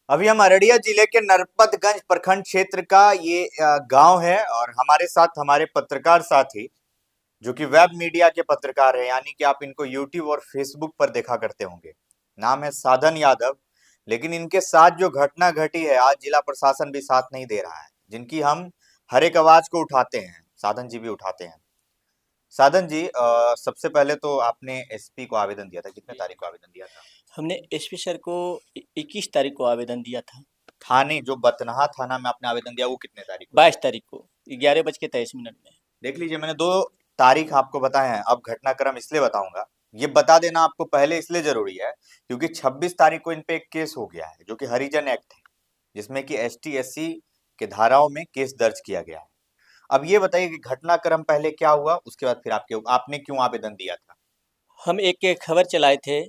अभी हम अररिया जिले के नरपतगंज प्रखंड क्षेत्र का ये गांव है और हमारे साथ हमारे पत्रकार साथी जो कि वेब मीडिया के पत्रकार हैं, यानी कि आप इनको यूट्यूब और फेसबुक पर देखा करते होंगे। नाम है साधन यादव। लेकिन इनके साथ जो घटना घटी है, आज जिला प्रशासन भी साथ नहीं दे रहा है, जिनकी हम हर एक आवाज को उठाते हैं, साधन जी भी उठाते हैं। साधन जी, सबसे पहले तो आपने एसपी को आवेदन दिया था, कितने तारीख को आवेदन दिया था? हमने एसपी सर को 21 तारीख को आवेदन दिया था। थाने, जो बथनाहा थाना में आपने आवेदन दिया, वो कितने तारीख को 22 दिया? तारीख को 11:23 में। देख लीजिए, मैंने दो तारीख आपको बताए हैं। अब घटनाक्रम इसलिए बताऊंगा, ये बता देना आपको पहले इसलिए जरूरी है क्योंकि 26 तारीख को इन पे एक केस हो गया है जो कि हरिजन एक्ट है, जिसमें कि एसटी एससी के धाराओं में केस दर्ज किया गया है। अब ये बताइए कि घटनाक्रम पहले क्या हुआ, उसके बाद फिर आपने क्यों आवेदन दिया था? हम एक खबर चलाए थे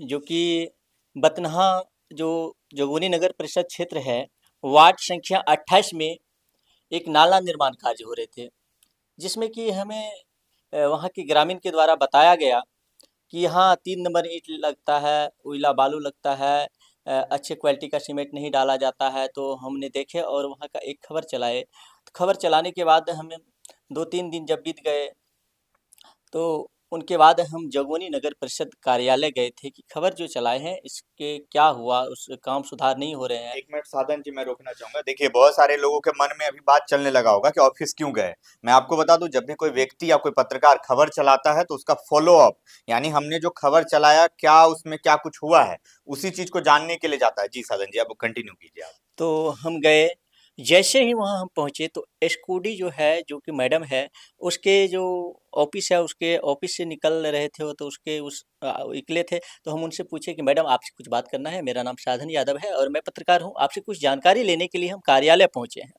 जो कि बथनाहा जो जोगबनी नगर परिषद क्षेत्र है, वार्ड संख्या 28 में एक नाला निर्माण कार्य हो रहे थे, जिसमें कि हमें वहाँ के ग्रामीण के द्वारा बताया गया कि यहाँ 3 नंबर ईंट लगता है, उइला बालू लगता है, अच्छे क्वालिटी का सीमेंट नहीं डाला जाता है। तो हमने देखे और वहाँ का एक खबर चलाए। खबर चलाने के बाद हमें 2-3 दिन जब बीत गए, तो उनके बाद हम जोगबनी नगर परिषद कार्यालय गए थे कि खबर जो चलाए हैं इसके क्या हुआ, उस काम सुधार नहीं हो रहे हैं। एक मिनट साधन जी, मैं रोकना चाहूंगा। देखिए, बहुत सारे लोगों के मन में अभी बात चलने लगा होगा कि ऑफिस क्यों गए। मैं आपको बता दूं, जब भी कोई व्यक्ति या कोई पत्रकार खबर चलाता है तो उसका फॉलो अप, यानी हमने जो खबर चलाया क्या उसमें क्या कुछ हुआ है, उसी चीज को जानने के लिए जाता है। जी साधन जी, अब कंटिन्यू कीजिए आप। तो हम गए, जैसे ही वहाँ हम पहुँचे तो एसकोडी जो है, जो कि मैडम है, उसके जो ऑफिस है, उसके ऑफिस से निकल रहे थे वो, तो उसके निकले थे। तो हम उनसे पूछे कि मैडम आपसे कुछ बात करना है, मेरा नाम साधन यादव है और मैं पत्रकार हूँ, आपसे कुछ जानकारी लेने के लिए हम कार्यालय पहुँचे हैं।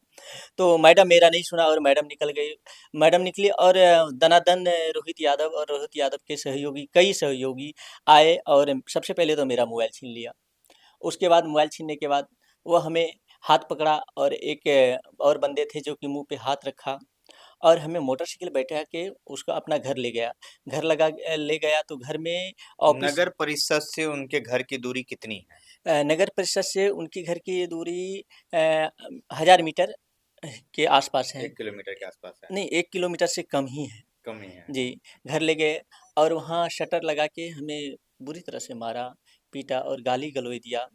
तो मैडम मेरा नहीं सुना और मैडम निकल गई। मैडम निकली और दनादन रोहित यादव और रोहित यादव के सहयोगी, कई सहयोगी आए और सबसे पहले तो मेरा मोबाइल छीन लिया। उसके बाद मोबाइल छीनने के बाद वो हमें हाथ पकड़ा और एक और बंदे थे जो कि मुँह पे हाथ रखा और हमें मोटरसाइकिल बैठा के उसको अपना घर ले गया। घर ले गया तो घर में ऑफिस नगर परिषद से उनके घर की दूरी कितनी है? नगर परिषद से उनकी घर की दूरी 1000 मीटर के आसपास है। 1 किलोमीटर के आसपास है? नहीं, 1 किलोमीटर से कम ही है। कम ही है। जी, घर ले गए और वहाँ शटर लगा के हमें बुरी तरह से मारा, पीटा और गाली-गलौज दिया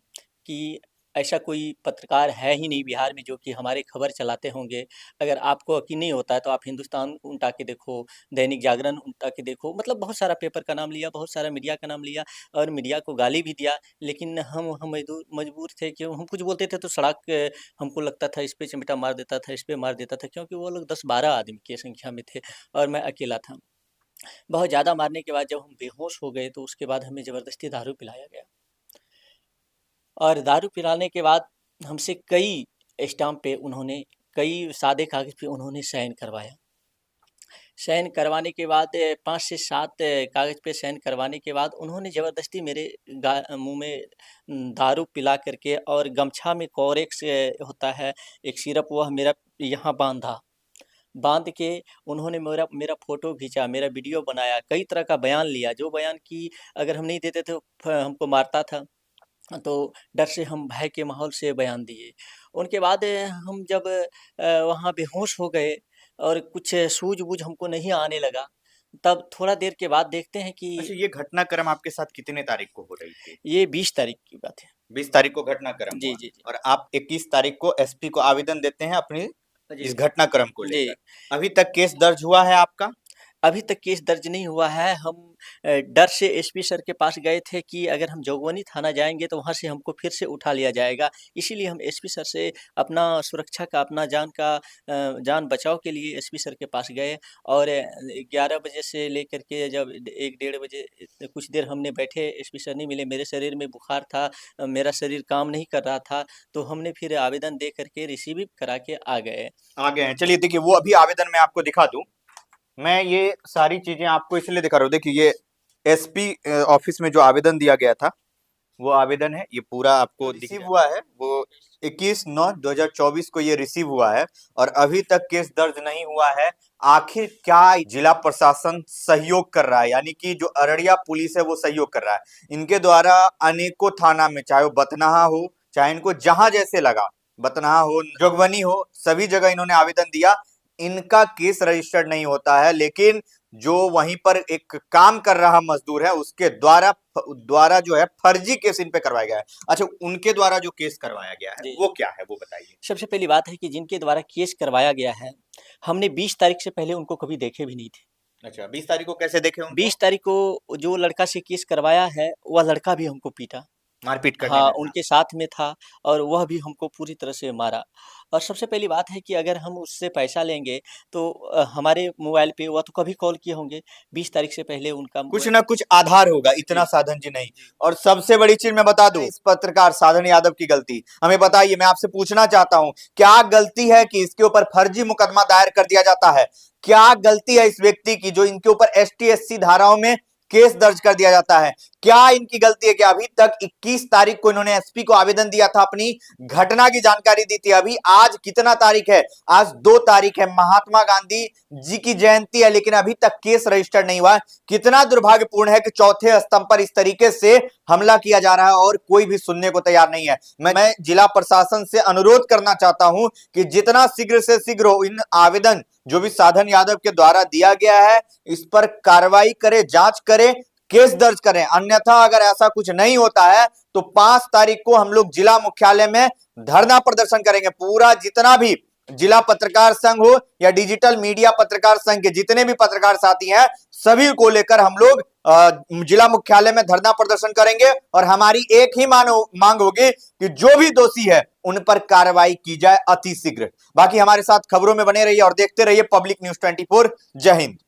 कि ऐसा कोई पत्रकार है ही नहीं बिहार में जो कि हमारी खबर चलाते होंगे। अगर आपको यकीन नहीं होता है तो आप हिंदुस्तान उल्टा के देखो, दैनिक जागरण उल्टा के देखो, मतलब बहुत सारा पेपर का नाम लिया, बहुत सारा मीडिया का नाम लिया और मीडिया को गाली भी दिया। लेकिन हम मजबूर थे कि हम कुछ बोलते थे तो सड़क हमको लगता था इस पे चिमटा मार देता था, इस पे मार देता था, क्योंकि वो लोग 10-12 आदमी की संख्या में थे और मैं अकेला था। बहुत ज़्यादा मारने के बाद जब हम बेहोश हो गए तो उसके बाद हमें ज़बरदस्ती दारू पिलाया गया और दारू पिलाने के बाद हमसे कई स्टाम्प पे उन्होंने, कई सादे कागज़ पे उन्होंने साइन करवाया। साइन करवाने के बाद 5 से 7 कागज़ पे साइन करवाने के बाद उन्होंने ज़बरदस्ती मेरे मुँह में दारू पिला कर के और गमछा में कोरेक्स होता है, एक सिरप, वह मेरा यहाँ बाँधा। बाँध के उन्होंने मेरा मेरा फ़ोटो खींचा, मेरा वीडियो बनाया, कई तरह का बयान लिया, जो बयान कि अगर हम नहीं देते तो हमको मारता था। तो डर से हम भय के माहौल से बयान दिए। उनके बाद हम जब वहाँ बेहोश हो गए और कुछ सूझ-बूझ हमको नहीं आने लगा, तब थोड़ा देर के बाद देखते हैं कि अच्छा, ये घटनाक्रम आपके साथ कितने तारीख को हो रही थी? ये 20 तारीख की बात है। 20 तारीख को घटनाक्रम जी, हुआ जी, जी। और आप 21 तारीख को एसपी को आवेदन देते हैं अपनी जी, इस घटनाक्रम को जी। लेकर। अभी तक केस दर्ज हुआ है आपका? अभी तक केस दर्ज नहीं हुआ है। हम डर से एसपी सर के पास गए थे कि अगर हम जोगबनी थाना जाएँगे तो वहाँ से हमको फिर से उठा लिया जाएगा। इसीलिए हम एसपी सर से अपना सुरक्षा का, अपना जान बचाव के लिए एसपी सर के पास गए और 11 बजे से लेकर के जब 1 डेढ़ बजे कुछ देर हमने बैठे, एसपी सर नहीं मिले, मेरे शरीर में बुखार था, मेरा शरीर काम नहीं कर रहा था, तो हमने फिर आवेदन दे कर के रिसीव भी करा के आ गए। आ गए हैं, चलिए देखिए, वो अभी आवेदन मैं आपको दिखा दूं। मैं ये सारी चीजें आपको इसलिए दिखा रहा हूँ। देखिए, ये एसपी ऑफिस में जो आवेदन दिया गया था, वो आवेदन है, ये पूरा आपको रिसीव हुआ है। वो 21/9/2024 को ये रिसीव हुआ है और अभी तक केस दर्ज नहीं हुआ है। आखिर क्या जिला प्रशासन सहयोग कर रहा है, यानी कि जो अररिया पुलिस है वो सहयोग कर रहा है। इनके द्वारा अनेकों थाना में, चाहे वो बथनाहा हो, चाहे इनको जहां जैसे लगा, बतनाहा हो, जोगबनी हो, सभी जगह इन्होंने आवेदन दिया, इनका केस रजिस्टर्ड नहीं होता है। लेकिन जो वहीं पर एक काम कर रहा मजदूर है उसके द्वारा द्वारा जो है फर्जी केस इन पे करवाया गया है। अच्छा, उनके द्वारा जो केस करवाया गया है जी। वो क्या है, वो बताइए। सबसे पहली बात है कि जिनके द्वारा केस करवाया गया है, हमने 20 तारीख से पहले उनको कभी देखे भी नहीं थे। अच्छा, 20 तारीख को कैसे देखे उनको? 20 तारीख को जो लड़का से केस करवाया है, वह लड़का भी हमको पीटा। मारपीट करने हाँ, में था। उनके साथ में था और वह भी हमको पूरी तरह से मारा। और सबसे पहली बात है कि अगर हम उससे पैसा लेंगे तो हमारे मोबाइल पे वह तो कभी कॉल किए होंगे, 20 तारीख से पहले उनका कुछ ना कुछ आधार होगा, इतना जी। साधन जी नहीं। और सबसे बड़ी चीज मैं बता दूं, इस पत्रकार साधन यादव की गलती हमें बताइए। मैं आपसे पूछना चाहता हूं, क्या गलती है कि इसके ऊपर फर्जी मुकदमा दायर कर दिया जाता है? क्या गलती है इस व्यक्ति की जो इनके ऊपर एसटी एससी धाराओं में केस दर्ज कर दिया जाता है? क्या इनकी गलती है कि अभी तक 21 तारीख को इन्होंने एसपी को आवेदन दिया था, अपनी घटना की जानकारी दी थी? अभी आज कितना तारीख है? आज 2 तारीख है, महात्मा गांधी जी की जयंती है, लेकिन अभी तक केस रजिस्टर्ड नहीं हुआ। कितना दुर्भाग्यपूर्ण है कि चौथे स्तंभ पर इस तरीके से हमला किया जा रहा है और कोई भी सुनने को तैयार नहीं है। मैं जिला प्रशासन से अनुरोध करना चाहता हूं कि जितना शीघ्र से शीघ्र हो, इन आवेदन जो भी साधन यादव के द्वारा दिया गया है इस पर कार्रवाई करे, जांच करे, केस दर्ज करें। अन्यथा अगर ऐसा कुछ नहीं होता है तो 5 तारीख को हम लोग जिला मुख्यालय में धरना प्रदर्शन करेंगे। पूरा जितना भी जिला पत्रकार संघ हो या डिजिटल मीडिया पत्रकार संघ के जितने भी पत्रकार साथी हैं, सभी को लेकर हम लोग जिला मुख्यालय में धरना प्रदर्शन करेंगे और हमारी एक ही मांग होगी कि जो भी दोषी है उन पर कार्रवाई की जाए अति शीघ्र। बाकी हमारे साथ खबरों में बने रहिए और देखते रहिए पब्लिक न्यूज 24। जय हिंद।